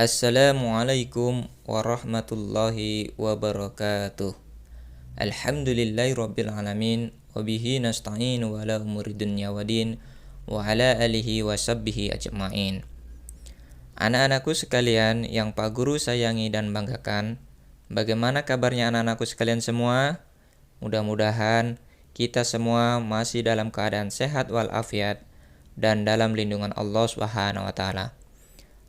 Assalamualaikum warahmatullahi wabarakatuh. Alhamdulillahi rabbil alamin. Wabihi nasta'inu ala umuri dunya wadin. Wa ala alihi wa sabbihi ajma'in. Anak-anakku sekalian yang Pak Guru sayangi dan banggakan, bagaimana kabarnya anak-anakku sekalian semua? Mudah-mudahan kita semua masih dalam keadaan sehat walafiat dan dalam lindungan Allah Subhanahu wa taala.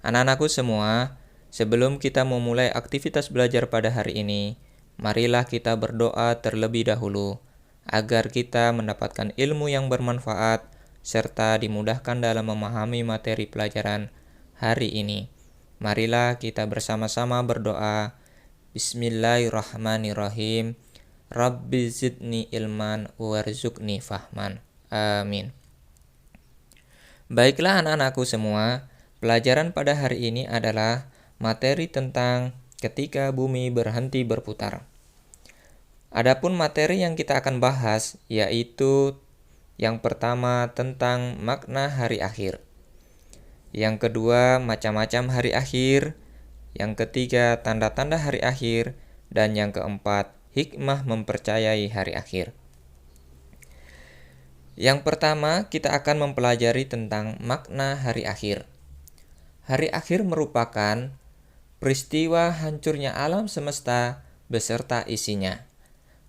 Anak-anakku semua, sebelum kita memulai aktivitas belajar pada hari ini, marilah kita berdoa terlebih dahulu agar kita mendapatkan ilmu yang bermanfaat serta dimudahkan dalam memahami materi pelajaran hari ini. Marilah kita bersama-sama berdoa. Bismillahirrahmanirrahim. Rabbi zidni ilman warzuqni fahman. Amin. Baiklah anak-anakku semua, pelajaran pada hari ini adalah materi tentang ketika bumi berhenti berputar. Adapun materi yang kita akan bahas yaitu yang pertama tentang makna hari akhir. Yang kedua macam-macam hari akhir. Yang ketiga tanda-tanda hari akhir. Dan yang keempat hikmah mempercayai hari akhir. Yang pertama kita akan mempelajari tentang makna hari akhir. Hari akhir merupakan peristiwa hancurnya alam semesta beserta isinya.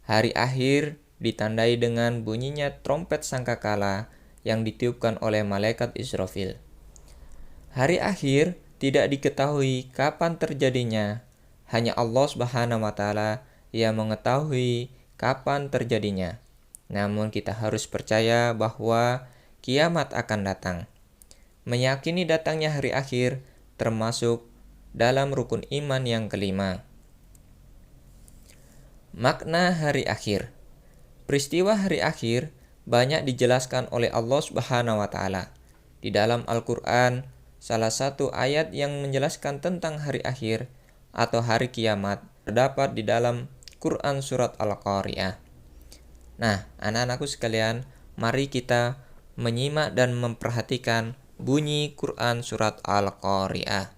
Hari akhir ditandai dengan bunyinya trompet sangkakala yang ditiupkan oleh malaikat Israfil. Hari akhir tidak diketahui kapan terjadinya, hanya Allah Subhanahu wa taala yang mengetahui kapan terjadinya. Namun kita harus percaya bahwa kiamat akan datang. Meyakini datangnya hari akhir termasuk dalam rukun iman yang kelima. Makna hari akhir. Peristiwa hari akhir banyak dijelaskan oleh Allah Subhanahu wa taala. Di dalam Al-Qur'an, salah satu ayat yang menjelaskan tentang hari akhir atau hari kiamat terdapat di dalam Quran surat Al-Qari'ah. Nah, anak-anakku sekalian, mari kita menyimak dan memperhatikan bunyi Quran surat Al-Qari'ah.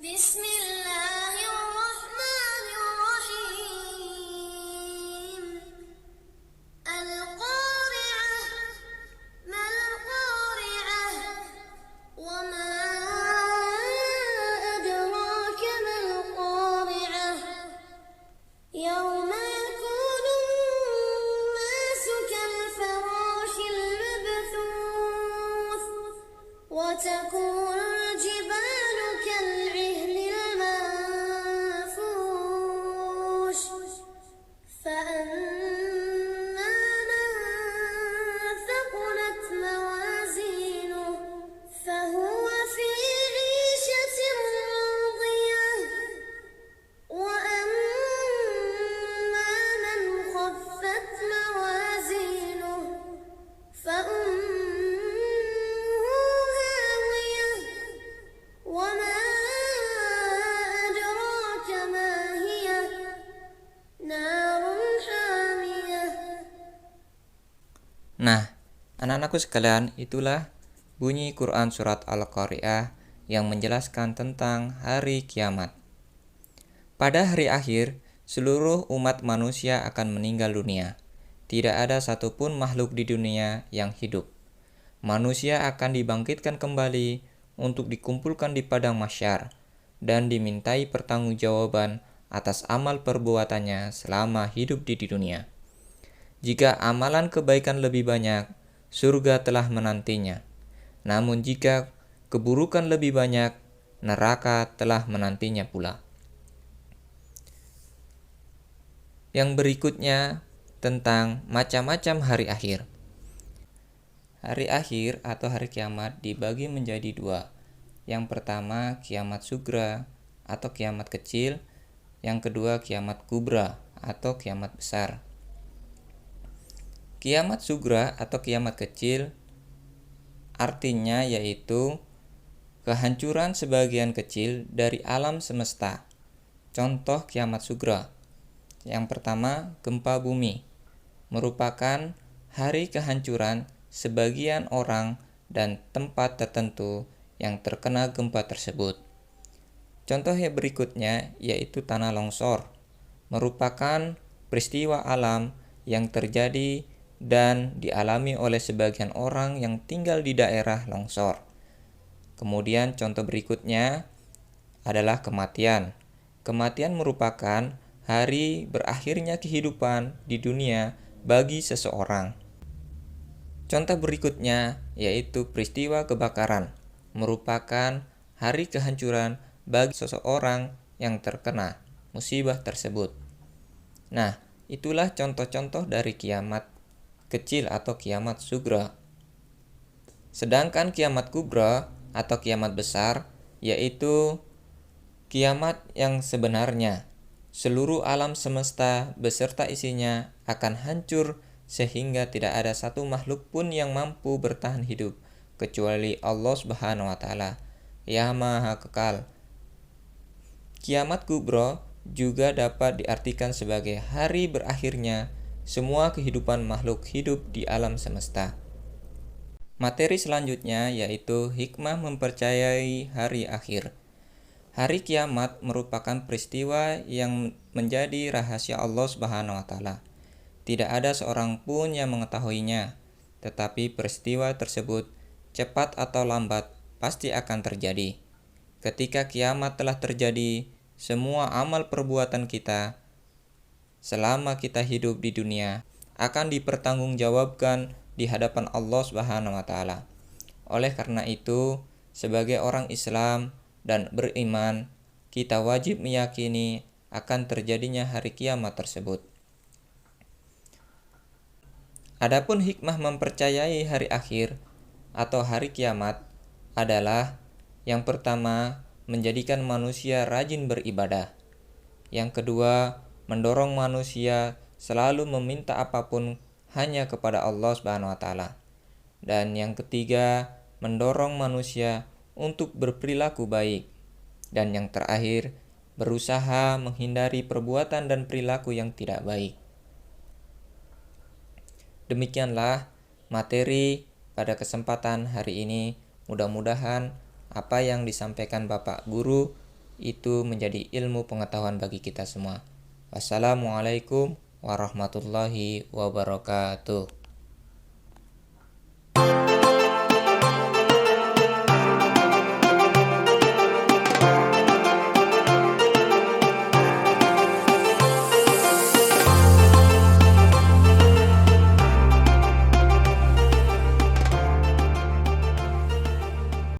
Bismillahirrahmanirrahim. Al-Qari'ah, mal-Qari'ah, wa ma adraka mal-Qari'ah. Yawma yakunu an-nasu kal-farashil mabthuth. وتكون الجبال كالعهن المنفوش فأما من ثقلت موازينه فهو في عيشة راضية وأما من خفت موازينه فأمه وما أدراك ما هي نار حامية. Nah, anak-anakku sekalian, itulah bunyi Quran surat Al-Qari'ah yang menjelaskan tentang hari kiamat. Pada hari akhir, seluruh umat manusia akan meninggal dunia. Tidak ada satupun makhluk di dunia yang hidup. Manusia akan dibangkitkan kembali untuk dikumpulkan di padang mahsyar dan dimintai pertanggungjawaban atas amal perbuatannya selama hidup di dunia. Jika amalan kebaikan lebih banyak, surga telah menantinya. Namun jika keburukan lebih banyak, neraka telah menantinya pula. Yang berikutnya tentang macam-macam hari akhir. Hari akhir atau hari kiamat dibagi menjadi dua. Yang pertama kiamat sugra atau kiamat kecil. Yang kedua kiamat kubra atau kiamat besar. Kiamat sugra atau kiamat kecil artinya yaitu kehancuran sebagian kecil dari alam semesta. Contoh kiamat sugra. Yang pertama gempa bumi merupakan hari kehancuran sebagian orang dan tempat tertentu yang terkena gempa tersebut. Contoh yang berikutnya yaitu tanah longsor, merupakan peristiwa alam yang terjadi dan dialami oleh sebagian orang yang tinggal di daerah longsor. Kemudian contoh berikutnya adalah kematian. Kematian merupakan hari berakhirnya kehidupan di dunia bagi seseorang. Contoh berikutnya yaitu peristiwa kebakaran, merupakan hari kehancuran bagi seseorang yang terkena musibah tersebut. Nah, itulah contoh-contoh dari kiamat kecil atau kiamat sugra. Sedangkan kiamat kubra atau kiamat besar yaitu kiamat yang sebenarnya. Seluruh alam semesta beserta isinya akan hancur sehingga tidak ada satu makhluk pun yang mampu bertahan hidup kecuali Allah Subhanahu wa taala yang Maha Kekal. Kiamat kubra juga dapat diartikan sebagai hari berakhirnya semua kehidupan makhluk hidup di alam semesta. Materi selanjutnya yaitu hikmah mempercayai hari akhir. Hari kiamat merupakan peristiwa yang menjadi rahasia Allah Subhanahu wa taala. Tidak ada seorang pun yang mengetahuinya, tetapi peristiwa tersebut cepat atau lambat pasti akan terjadi. Ketika kiamat telah terjadi, semua amal perbuatan kita selama kita hidup di dunia akan dipertanggungjawabkan di hadapan Allah Subhanahu wa taala. Oleh karena itu, sebagai orang Islam dan beriman, kita wajib meyakini akan terjadinya hari kiamat tersebut. Adapun hikmah mempercayai hari akhir atau hari kiamat adalah yang pertama, menjadikan manusia rajin beribadah. Yang kedua, mendorong manusia selalu meminta apapun hanya kepada Allah Subhanahu wa taala. Dan yang ketiga, mendorong manusia untuk berperilaku baik. Dan yang terakhir, berusaha menghindari perbuatan dan perilaku yang tidak baik. Demikianlah materi pada kesempatan hari ini. Mudah-mudahan apa yang disampaikan Bapak Guru itu menjadi ilmu pengetahuan bagi kita semua. Wassalamualaikum warahmatullahi wabarakatuh.